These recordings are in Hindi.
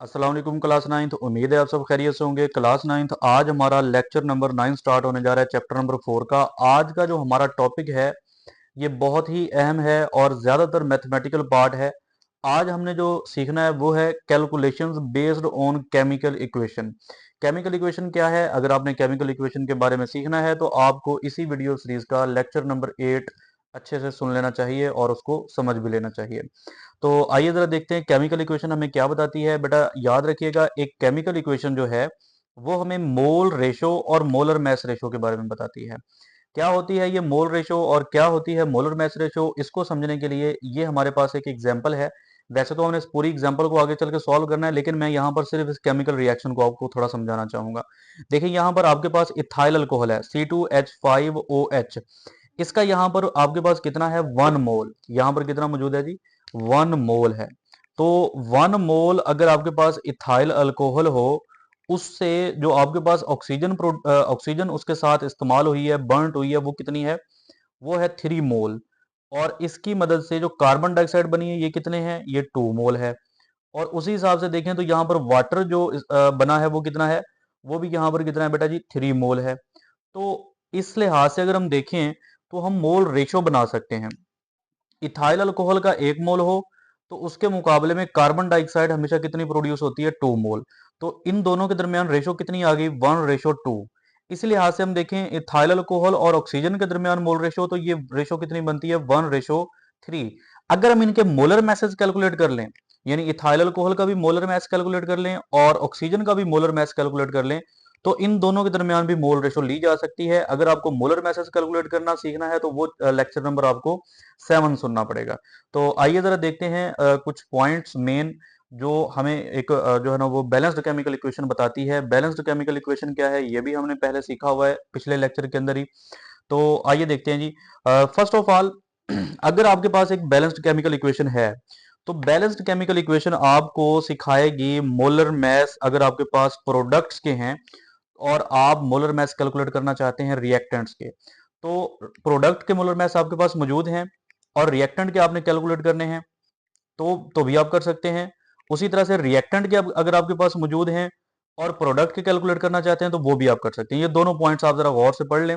अस्सलाम वालेकुम क्लास नाइन्थ। उम्मीद है आप सब खैरियत से होंगे। क्लास नाइन्थ आज हमारा लेक्चर नंबर 9 स्टार्ट होने जा रहा है, चैप्टर नंबर 4 का। आज का जो हमारा टॉपिक है ये बहुत ही अहम है और ज़्यादातर मैथमेटिकल पार्ट है। आज हमने जो सीखना है वो है calculations based on chemical equation. Chemical equation क्या है? अगर आपने केमिकल इक्वेशन के बारे में सीखना है तो आपको इसी वीडियो सीरीज का लेक्चर नंबर 8 अच्छे से सुन लेना चाहिए और उसको समझ भी लेना चाहिए। तो आइए जरा देखते हैं केमिकल इक्वेशन हमें क्या बताती है। बेटा याद रखिएगा, एक केमिकल इक्वेशन जो है वो हमें मोल रेशो और मोलर मैस रेशो के बारे में बताती है। क्या होती है ये मोल रेशो और क्या होती है मोलर मैस रेशो, इसको समझने के लिए ये हमारे पास एक एग्जांपल है। वैसे तो हमने इस पूरी एग्जांपल को आगे चल के सॉल्व करना है, लेकिन मैं यहाँ पर सिर्फ इस केमिकल रिएक्शन को आपको थोड़ा समझाना चाहूंगा। देखिए यहाँ पर आपके पास इथाइल अल्कोहल है C2H5OH। इसका यहाँ पर आपके पास कितना है? 1 मोल। यहाँ पर कितना मौजूद है जी? 1 मोल है। तो 1 मोल अगर आपके पास इथाइल अल्कोहल हो, उससे जो आपके पास ऑक्सीजन उसके साथ इस्तेमाल हुई है, बर्nt हुई है, वो कितनी है? वो है 3 मोल। और इसकी मदद से जो कार्बन डाइऑक्साइड बनी है ये कितने हैं? ये 2 मोल है। और उसी हिसाब से देखें तो यहाँ पर वाटर जो बना है वो कितना है? वो भी यहाँ पर कितना है बेटा जी? 3 मोल है। तो इस लिहाज से अगर हम देखें तो हम मोल रेशो बना सकते हैं। इथाइल अल्कोहल का 1 मोल हो तो उसके मुकाबले में कार्बन डाइऑक्साइड हमेशा कितनी प्रोड्यूस होती है? 2 मोल। तो इन दोनों के दरमियान रेशो कितनी आ गई? 1:2। इस लिहाज से हम देखें इथाइल अल्कोहल और ऑक्सीजन के दरमियान मोल रेशो, तो ये रेशो कितनी बनती है? 1:3। अगर हम इनके मोलर मैसेज कैलकुलेट कर लें, यानी इथाइल अल्कोहल का भी मोलर मैस कैलकुलेट कर लें और ऑक्सीजन का भी मोलर मैस कैलकुलेट कर लें, तो इन दोनों के दरमियान भी मोल रेशो ली जा सकती है। अगर आपको मोलर मैसेज कैलकुलेट करना सीखना है तो वो लेक्चर नंबर आपको 7 सुनना पड़ेगा। तो आइए जरा देखते हैं कुछ पॉइंट्स मेन जो हमें एक जो है ना वो बैलेंस्ड केमिकल इक्वेशन बताती है। बैलेंस्ड केमिकल इक्वेशन क्या है ये भी हमने पहले सीखा हुआ है पिछले लेक्चर के अंदर ही। तो आइए देखते हैं जी। फर्स्ट ऑफ ऑल अगर आपके पास एक बैलेंस्ड केमिकल इक्वेशन है तो बैलेंस्ड केमिकल इक्वेशन आपको सिखाएगी मोलर मैस। अगर आपके पास प्रोडक्ट्स के हैं और आप मोलर मैस कैलकुलेट करना चाहते हैं रिएक्टेंट्स के, तो प्रोडक्ट के मोलर मैस आपके पास मौजूद हैं और रिएक्टेंट के आपने कैलकुलेट करने हैं तो भी आप कर सकते हैं। उसी तरह से रिएक्टेंट के अगर आपके पास मौजूद हैं और प्रोडक्ट के कैलकुलेट करना चाहते हैं तो वो भी आप कर सकते हैं। ये दोनों पॉइंट्स आप जरा गौर से पढ़ लें।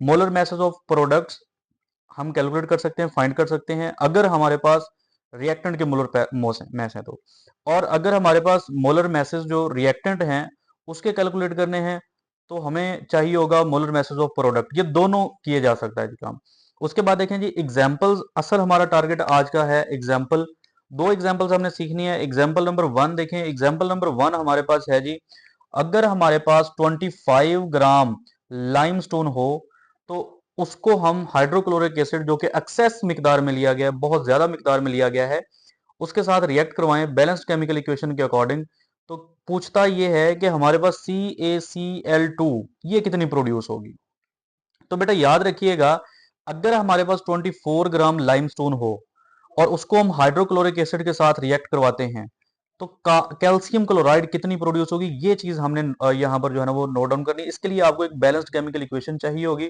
मोलर मैसेज ऑफ प्रोडक्ट्स हम कैलकुलेट कर सकते हैं, फाइंड कर सकते हैं अगर हमारे पास रिएक्टेंट के मोलर मैस है तो। और अगर हमारे पास मोलर मैसेज जो रिएक्टेंट हैं उसके कैलकुलेट करने हैं तो हमें चाहिए होगा मोलर मैसेज ऑफ प्रोडक्ट। ये दोनों किए जा सकता है जी काम। उसके बाद देखें जी एग्जाम्पल्स। असल हमारा टारगेट आज का है एग्जाम्पल। दो एग्जाम्पल्स हमने सीखनी है। एग्जाम्पल नंबर 1 देखें। एग्जाम्पल नंबर 1 हमारे पास है जी, अगर हमारे पास 25 ग्राम लाइमस्टोन हो तो उसको हम हाइड्रोक्लोरिक एसिड जो कि एक्सेस मिकदार में लिया गया है, बहुत ज्यादा मिकदार में लिया गया है, उसके साथ रिएक्ट करवाएं बैलेंस्ड केमिकल इक्वेशन के अकॉर्डिंग। तो पूछता ये है कि हमारे पास CaCl2 ये कितनी प्रोड्यूस होगी। तो बेटा याद रखिएगा, अगर हमारे पास 24 ग्राम लाइमस्टोन हो और उसको हम हाइड्रोक्लोरिक एसिड के साथ रिएक्ट करवाते हैं तो कैल्शियम क्लोराइड कितनी प्रोड्यूस होगी, ये चीज हमने यहाँ पर जो है ना वो नोट डाउन करनी है। इसके लिए आपको एक बैलेंस्ड केमिकल इक्वेशन चाहिए होगी।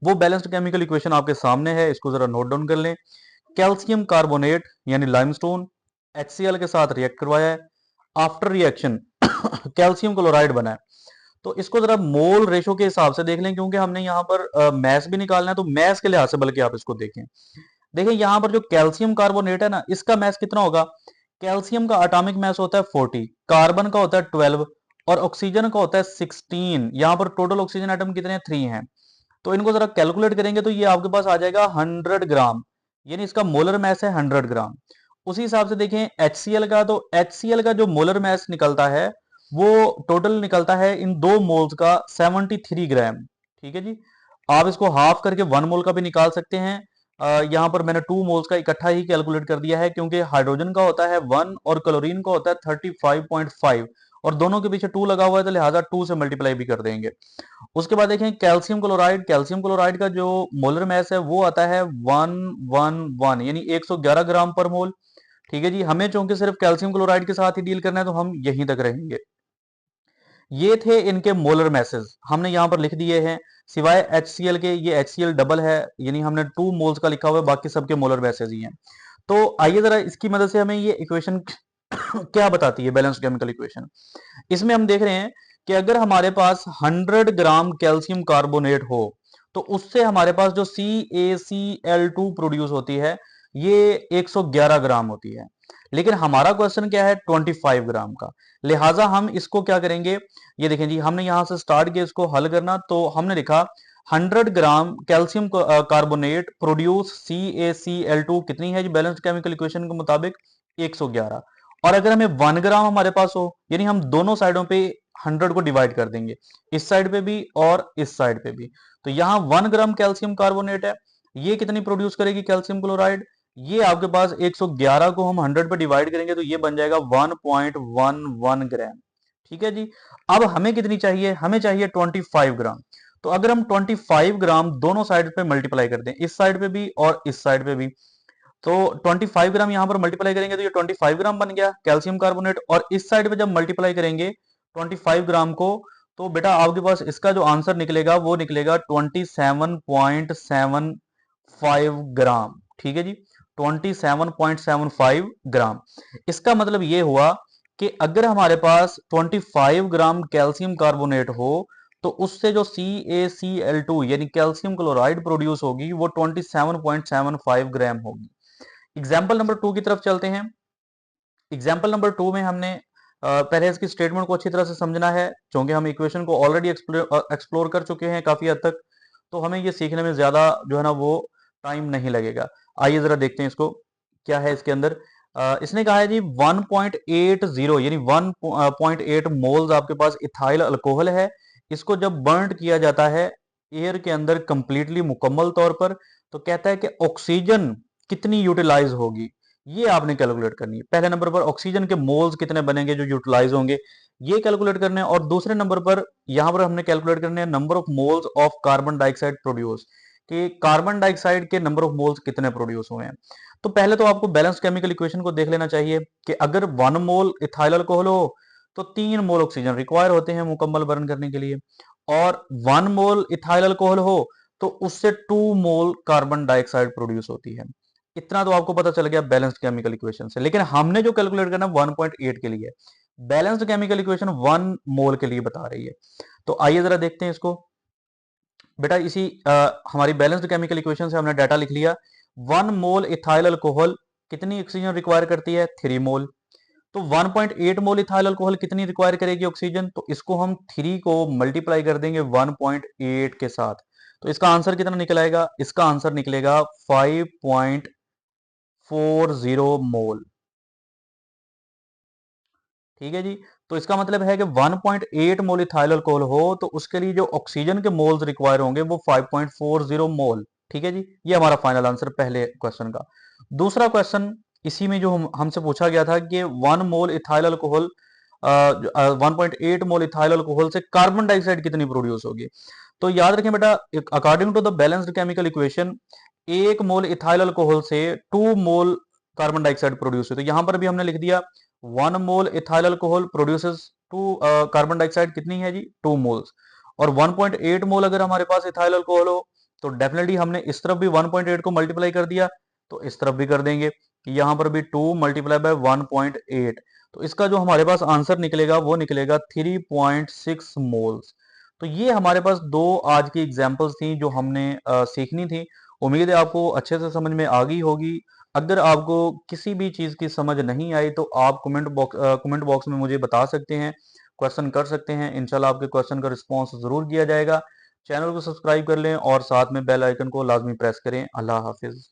वो बैलेंस्ड केमिकल इक्वेशन आपके सामने है, इसको जरा नोट डाउन कर लें। कैल्शियम कार्बोनेट यानी लाइमस्टोन HCl के साथ रिएक्ट करवाया है, आफ्टर रिएक्शन कैल्शियम क्लोराइड बना है। तो इसको जरा मोल रेशो के हिसाब से देख लें, क्योंकि हमने यहाँ पर मैस भी निकालना है, तो मैस के लिहाज से बल्कि आप इसको देखें। देखें यहाँ पर जो कैल्शियम कार्बोनेट है ना, इसका मैस कितना होगा? कैल्शियम का एटॉमिक मैस होता है 40, कार्बन का होता है 12 और ऑक्सीजन का होता है 16। यहाँ पर टोटल ऑक्सीजन एटम कितने हैं? 3 हैं। तो इनको जरा कैलकुलेट करेंगे तो ये आपके पास आ जाएगा 100 ग्राम, यानी इसका मोलर मैस है 100 ग्राम। उसी हिसाब से देखें HCl का, तो HCl का जो मोलर मैस निकलता है वो टोटल निकलता है इन दो मोल्स का 73 ग्राम। ठीक है जी। आप इसको हाफ करके 1 मोल का भी निकाल सकते हैं। यहाँ पर मैंने 2 मोल्स का इकट्ठा ही कैलकुलेट कर दिया है, क्योंकि हाइड्रोजन का होता है 1 और क्लोरीन का होता है 35.5 और दोनों के पीछे 2 लगा हुआ है, तो लिहाजा 2 से मल्टीप्लाई भी कर देंगे। उसके बाद देखें कैल्शियम क्लोराइड। कैल्शियम क्लोराइड का जो मोलर मैस है वो आता है 111 यानी 111 ग्राम पर मोल। ठीक है जी। हमें चूंकि सिर्फ कैल्शियम क्लोराइड के साथ ही डील करना है तो हम यहीं तक रहेंगे। ये थे इनके मोलर मैसेज, हमने यहाँ पर लिख दिए हैं सिवाय HCl के। ये HCl डबल है, यानी हमने 2 मोल्स का लिखा हुआ है, बाकी सबके मोलर मैसेज ही हैं। तो आइए जरा इसकी मदद से हमें ये इक्वेशन क्या बताती है बैलेंस्ड केमिकल इक्वेशन? इसमें हम देख रहे हैं कि अगर हमारे पास 100 ग्राम कैल्शियम कार्बोनेट हो तो उससे हमारे पास जो CaCl2 प्रोड्यूस होती है ये 111 ग्राम होती है। लेकिन हमारा क्वेश्चन क्या है, 25 ग्राम का। लिहाजा हम इसको क्या करेंगे, ये देखें जी, हमने यहां से स्टार्ट किया इसको हल करना, तो हमने लिखा 100 ग्राम कैल्शियम कार्बोनेट प्रोड्यूस CaCl2 कितनी है जी बैलेंस्ड केमिकल इक्वेशन के मुताबिक, 111। और अगर हमें 1 ग्राम हमारे पास हो, यानी हम दोनों साइडों पे 100 को डिवाइड कर देंगे, इस साइड पे भी और इस साइड पे भी। तो यहां 1 ग्राम कैल्शियम कार्बोनेट है, ये कितनी प्रोड्यूस करेगी कैल्शियम क्लोराइड, ये आपके पास 111 को हम 100 पे डिवाइड करेंगे तो ये बन जाएगा 1.11 ग्राम। ठीक है जी। अब हमें कितनी चाहिए, हमें चाहिए 25 ग्राम। तो अगर हम 25 ग्राम दोनों साइड पे मल्टीप्लाई कर दें, इस साइड पे भी और इस साइड पे भी, तो 25 ग्राम यहां पर मल्टीप्लाई करेंगे तो ये 25 ग्राम बन गया कैल्शियम कार्बोनेट, और इस साइड पे जब मल्टीप्लाई करेंगे 25 ग्राम को, तो बेटा आपके पास इसका जो आंसर निकलेगा वो निकलेगा 27.75 ग्राम। ठीक है जी, 27.75 ग्राम। इसका मतलब ये हुआ कि अगर हमारे पास 25 ग्राम कैल्शियम कार्बोनेट हो तो उससे जो CaCl2 यानी कैल्शियम क्लोराइड प्रोड्यूस होगी वो 27.75 ग्राम होगी। एग्जाम्पल नंबर 2 की तरफ चलते हैं। एग्जाम्पल नंबर 2 में हमने पहले इसकी स्टेटमेंट को अच्छी तरह से समझना है, क्योंकि हम इक्वेशन को ऑलरेडी एक्सप्लोर कर चुके हैं काफी हद तक, तो हमें ये सीखने में ज्यादा जो है ना वो टाइम नहीं लगेगा। आइए जरा देखते हैं इसको क्या है इसके अंदर। इसने कहा है जी 1.80 यानी 1.8 मोल्स आपके पास इथाइल अल्कोहल है। इसको जब बर्न किया जाता है एयर के अंदर कंप्लीटली मुकम्मल तौर पर, तो कहता है कि ऑक्सीजन कितनी यूटिलाइज होगी, ये आपने कैलकुलेट करनी है। पहले नंबर पर ऑक्सीजन के मोल्स कितने बनेंगे जो यूटिलाइज होंगे, ये कैलकुलेट करने हैं। और दूसरे नंबर पर यहां पर हमने कैलकुलेट करने हैं number of moles of carbon dioxide produce, कि कार्बन डाइऑक्साइड के नंबर ऑफ मोल्स कितने प्रोड्यूस हुए हैं। तो पहले तो आपको बैलेंस केमिकल इक्वेशन को देख लेना चाहिए कि अगर 1 मोल इथाइल अल्कोहल हो तो 3 मोल ऑक्सीजन रिक्वायर होते हैं मुकम्मल बर्न करने के लिए, और 1 मोल इथाइल अल्कोहल हो तो उससे 2 मोल कार्बन डाइऑक्साइड प्रोड्यूस होती है। इतना तो आपको पता चल गया बैलेंस्ड केमिकल इक्वेशन से। लेकिन हमने जो कैलकुलेट करना 1.8 के लिए, बैलेंस्ड केमिकल इक्वेशन 1 मोल के लिए बता रही है। तो आइए जरा देखते हैं इसको। बेटा इसी हमारी बैलेंस्ड केमिकल इक्वेशन से हमने डाटा लिख लिया। 1 मोल इथाइल अल्कोहल कितनी ऑक्सीजन रिक्वायर करती है, 3 मोल। तो 1.8 मोल इथाइल अल्कोहल कितनी रिक्वायर करेगी ऑक्सीजन, तो इसको हम 3 को मल्टीप्लाई कर देंगे 1.8 के साथ। तो इसका आंसर कितना निकल आएगा, इसका आंसर निकलेगा 5.40 मोल। ठीक है जी। तो इसका मतलब है कि 1.8 मोल इथाइल अल्कोहल हो तो उसके लिए जो ऑक्सीजन के मोल्स रिक्वायर होंगे वो 5.40 मोल। ठीक है जी, ये हमारा फाइनल आंसर पहले क्वेश्चन का। दूसरा क्वेश्चन इसी में जो हमसे पूछा गया था कि 1 mole ethyl alcohol 1.8 mole ethyl alcohol से कार्बन डाइऑक्साइड कितनी प्रोड्यूस होगी। तो याद रखें बेटा, according to the balanced chemical equation 1 mole ethyl alcohol से 2 मोल कार्बन डाइऑक्साइड प्रोड्यूस हुई। तो यहां पर भी हमने लिख दिया 1 mole ethyl alcohol produces 2 carbon dioxide कितनी है जी, 2 मोल्स। और 1.8 मोल अगर हमारे पास इथाइल अल्कोहल हो तो डेफिनेटली हमने इस तरफ भी 1.8 को मल्टीप्लाई कर दिया तो इस तरफ भी कर देंगे, यहां पर भी 2 मल्टीप्लाई बाय 1.8। तो इसका जो हमारे पास आंसर निकलेगा वो निकलेगा 3.6 मोल्स। तो ये हमारे पास दो आज की एग्जांपल्स थी जो हमने सीखनी थी। उम्मीद है आपको अच्छे से समझ में आ गई होगी। अगर आपको किसी भी चीज़ की समझ नहीं आई तो आप कमेंट बॉक्स में मुझे बता सकते हैं, क्वेश्चन कर सकते हैं। इंशाल्लाह आपके क्वेश्चन का रिस्पॉन्स ज़रूर किया जाएगा। चैनल को सब्सक्राइब कर लें और साथ में बेल आइकन को लाजमी प्रेस करें। अल्लाह हाफिज़।